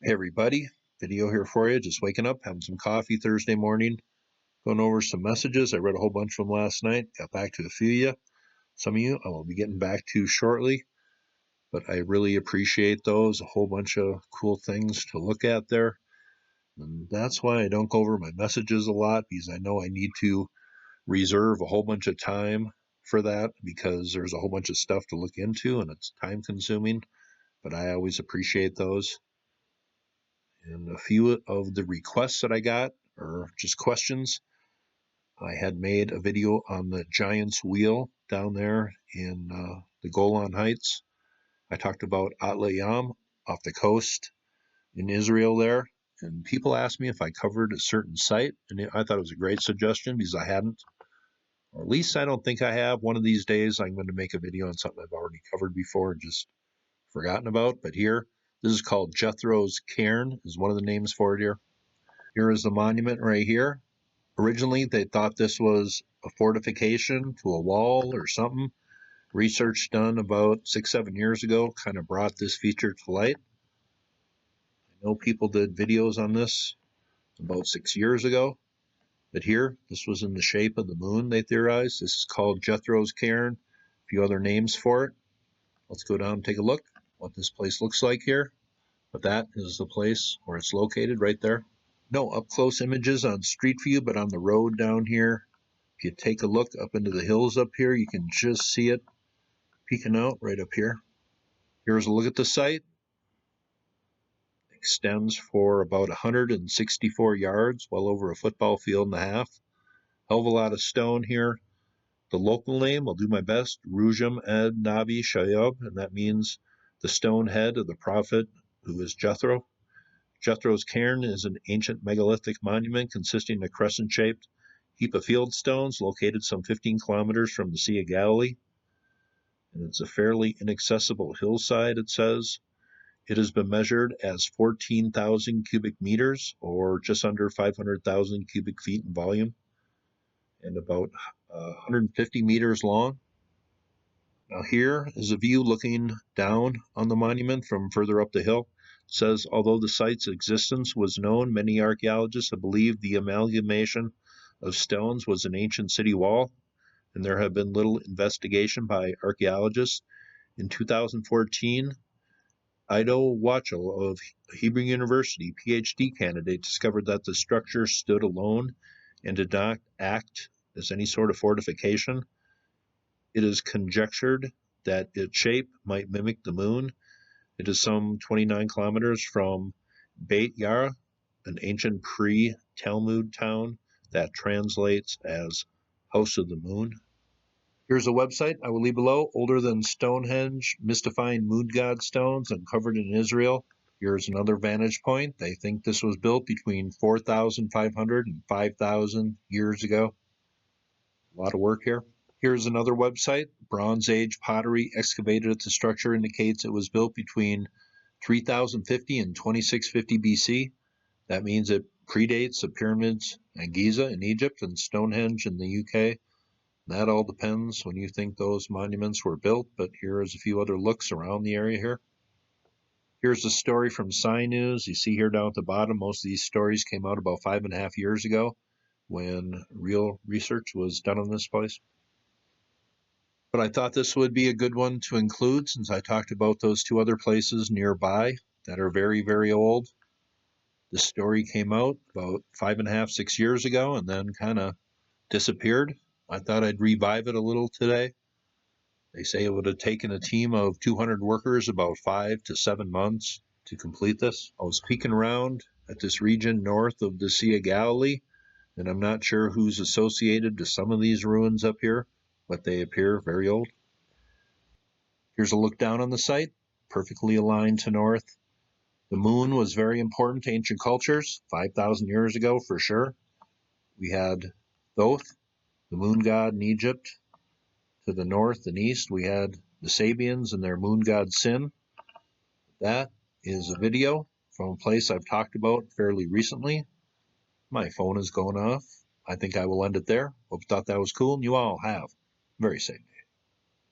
Hey everybody, video here for you. Just waking up, having some coffee Thursday morning, going over some messages. I read a whole bunch of them last night, got back to a few of you. Some of you I will be getting back to shortly, but I really appreciate those. A whole bunch of cool things to look at there. And that's why I don't go over my messages a lot, because I know I need to reserve a whole bunch of time for that, because there's a whole bunch of stuff to look into and it's time consuming, but I always appreciate those. And a few of the requests that I got are just questions. I had made a video on the Giant's Wheel down there in the Golan Heights. I talked about Atlayam off the coast in Israel there. And people asked me if I covered a certain site. And I thought it was a great suggestion because I hadn't. Or at least I don't think I have. One of these days I'm going to make a video on something I've already covered before and just forgotten about. But here, this is called Jethro's Cairn, is one of the names for it here. Here is the monument right here. Originally, they thought this was a fortification to a wall or something. Research done about 6-7 years ago kind of brought this feature to light. I know people did videos on this about 6 years ago. But here, this was in the shape of the moon, they theorized. This is called Jethro's Cairn. A few other names for it. Let's go down and take a look what this place looks like here. But that is the place where it's located right there. No up-close images on street view, but on the road down here, if you take a look up into the hills up here, you can just see it peeking out right up here. Here's a look at the site. It extends for about 164 yards, well over a football field and a half. Hell of a lot of stone here. The local name, I'll do my best, Rujum en-Nabi Shu'ayb, and that means the stone head of the prophet who is Jethro. Jethro's Cairn is an ancient megalithic monument consisting of a crescent-shaped heap of field stones located some 15 kilometers from the Sea of Galilee. And it's a fairly inaccessible hillside, it says. It has been measured as 14,000 cubic meters, or just under 500,000 cubic feet in volume, and about 150 meters long. Now here is a view looking down on the monument from further up the hill. It says, although the site's existence was known, many archaeologists have believed the amalgamation of stones was an ancient city wall, and there have been little investigation by archaeologists. In 2014, Ido Wachel of Hebrew University, PhD candidate, discovered that the structure stood alone and did not act as any sort of fortification. It is conjectured that its shape might mimic the moon. It is some 29 kilometers from Beit Yara, an ancient pre-Talmud town that translates as House of the Moon. Here's a website I will leave below, older than Stonehenge, mystifying moon god stones uncovered in Israel. Here's another vantage point. They think this was built between 4,500 and 5,000 years ago. A lot of work here. Here's another website. Bronze Age pottery excavated at the structure indicates it was built between 3050 and 2650 BC. That means it predates the pyramids at Giza in Egypt and Stonehenge in the UK. That all depends when you think those monuments were built, but here is a few other looks around the area here. Here's a story from Sci News. You see here down at the bottom, most of these stories came out about 5.5 years ago when real research was done on this place. But I thought this would be a good one to include since I talked about those two other places nearby that are very, very old. The story came out about 5.5, 6 years ago and then kind of disappeared. I thought I'd revive it a little today. They say it would have taken a team of 200 workers about 5 to 7 months to complete this. I was peeking around at this region north of the Sea of Galilee, and I'm not sure who's associated to some of these ruins up here, but they appear very old. Here's a look down on the site, perfectly aligned to north. The moon was very important to ancient cultures, 5,000 years ago for sure. We had Thoth, the moon god in Egypt. To the north and east, we had the Sabians and their moon god Sin. That is a video from a place I've talked about fairly recently. My phone is going off. I think I will end it there. Hope you thought that was cool, and you all have. Very safe.